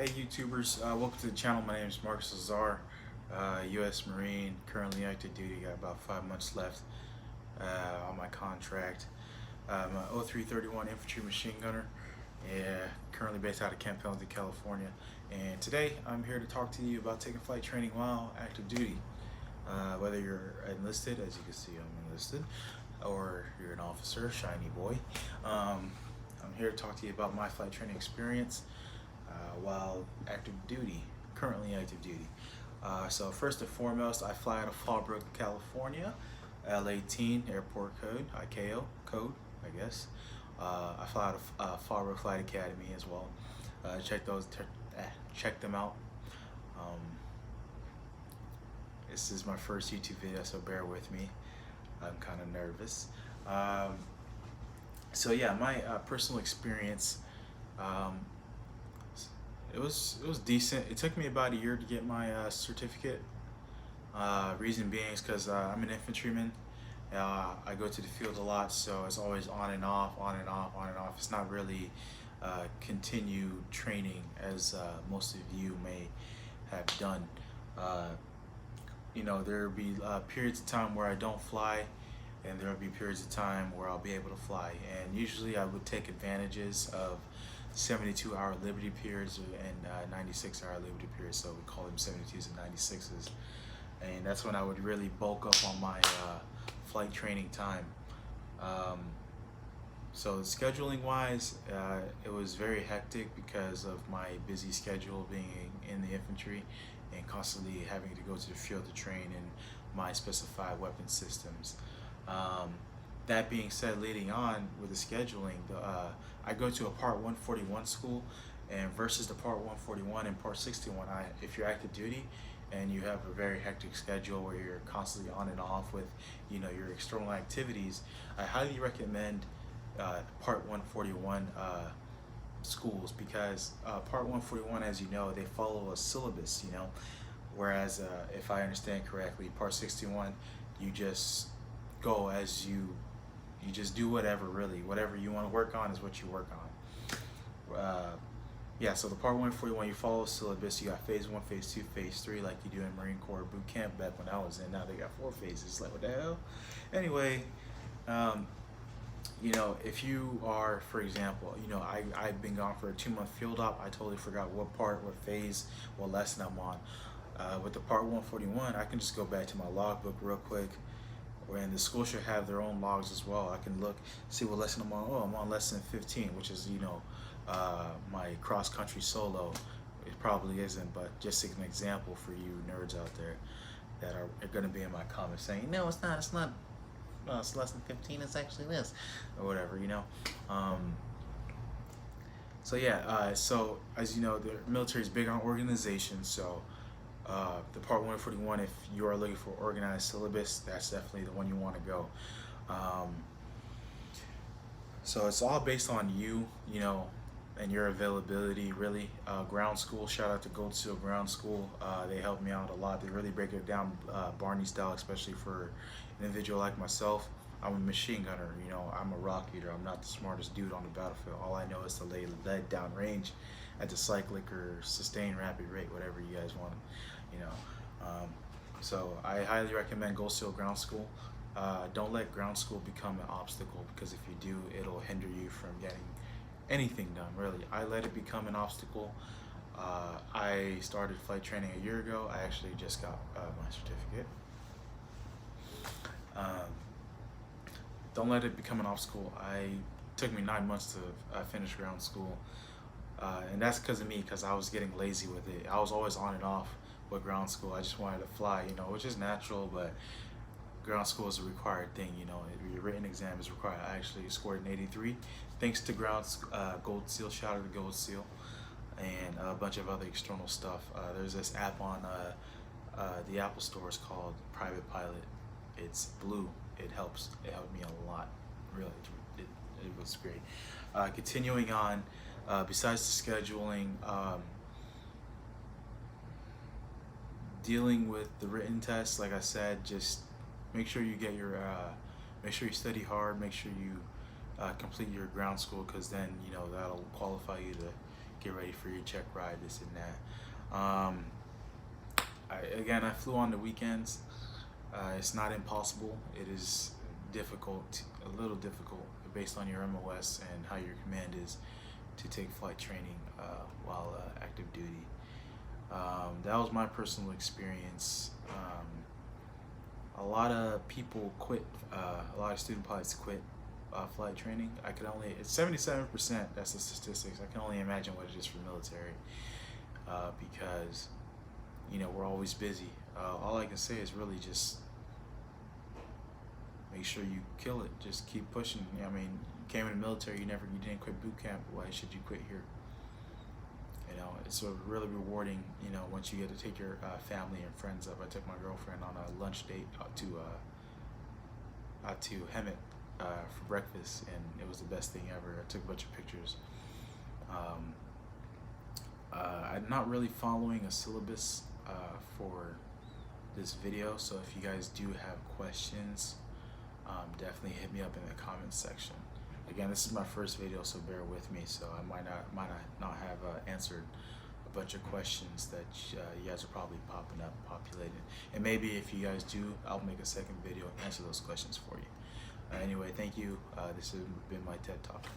Hey YouTubers, welcome to the channel. My name is Marcus Lazar, U.S. Marine, currently active duty, got about 5 months left on my contract. I'm a 0331 infantry machine gunner, currently based out of Camp Pendleton, California. And today I'm here to talk to you about taking flight training while active duty. Whether you're enlisted, as you can see I'm enlisted, or you're an officer, shiny boy. I'm here to talk to you about my flight training experience while active duty, currently active duty. So first and foremost, I fly out of Fallbrook, California, L18 airport code, ICAO code, I guess. I fly out of Fallbrook Flight Academy as well. Check them out. This is my first YouTube video, so bear with me. I'm kind of nervous. So yeah, my personal experience. It was decent. It took me about a year to get my certificate. Reason being is because I'm an infantryman. I go to the field a lot, so it's always on and off, on and off, on and off. It's not really continued training as most of you may have done. There will be periods of time where I don't fly, and there will be periods of time where I'll be able to fly. And usually I would take advantages of 72-hour liberty periods and 96-hour liberty periods, so we call them 72s and 96s. And that's when I would really bulk up on my flight training time. So scheduling wise, it was very hectic because of my busy schedule being in the infantry and constantly having to go to the field to train in my specified weapon systems. That being said, leading on with the scheduling, I go to a Part 141 school, and versus the Part 141 and Part 61, if you're active duty and you have a very hectic schedule where you're constantly on and off with your external activities, I highly recommend Part 141 schools, because Part 141, as you know, they follow a syllabus, whereas if I understand correctly, Part 61, you just go as you just do whatever you want to work on is what you work on. Yeah, so the Part 141, you follow a syllabus. You got phase 1, phase 2, phase 3, like you do in Marine Corps boot camp back when I was in. Now they got 4 phases. Like, what the hell? Anyway, if you are, for example, I've been gone for a 2-month field op. I totally forgot what part, what phase, what lesson I'm on. With the Part 141, I can just go back to my logbook real quick, and the school should have their own logs as well. I can look, see what lesson I'm on. Oh, I'm on lesson 15, which is, my cross-country solo. It probably isn't, but just an example for you nerds out there that are going to be in my comments saying, no, it's not, no, it's lesson 15, it's actually this, or whatever, So yeah, so as you know, the military is big on organization, so the Part 141, if you are looking for organized syllabus, that's definitely the one you want to go. So it's all based on you, and your availability, really. Ground school, shout out to Gold Seal Ground School. They helped me out a lot. They really break it down Barney style, especially for an individual like myself. I'm a machine gunner, I'm a rock eater. I'm not the smartest dude on the battlefield. All I know is to lay lead down range at the cyclic or sustained rapid rate, whatever you guys want, So I highly recommend Gold Seal Ground School. Don't let ground school become an obstacle, because if you do, it'll hinder you from getting anything done, really. I let it become an obstacle. I started flight training a year ago. I actually just got my certificate. Don't let it become an obstacle. It took me 9 months to finish ground school, and that's because of me, because I was getting lazy with it. I was always on and off with ground school. I just wanted to fly, which is natural, but ground school is a required thing. Your written exam is required. I actually scored an 83 thanks to Gold Seal. Shout out to Gold Seal, and a bunch of other external stuff. There's this app on the Apple Store. It's called Private Pilot. It's blue. It helped me a lot, really. It was great. Continuing on, besides the scheduling, dealing with the written tests, like I said, just make sure you get your make sure you study hard, make sure you complete your ground school, because then that'll qualify you to get ready for your check ride, this and that. Again, I flew on the weekends. It's not impossible. It is difficult, a little difficult, based on your MOS and how your command is, to take flight training while active duty. That was my personal experience. A lot of people quit. A lot of student pilots quit flight training. It's 77%. That's the statistics. I can only imagine what it is for military, because we're always busy. All I can say is really just make sure you kill it. Just keep pushing. I mean, you came in the military. You didn't quit boot camp. Why should you quit here? It's really rewarding. Once you get to take your family and friends up. I took my girlfriend on a lunch date out to Hemet for breakfast, and it was the best thing ever. I took a bunch of pictures. I'm not really following a syllabus for this video, so if you guys do have questions, definitely hit me up in the comments section. Again, this is my first video, so bear with me. So I might not have answered a bunch of questions that you guys are probably populating. And maybe if you guys do, I'll make a second video and answer those questions for you. Anyway, thank you. This has been my TED Talk.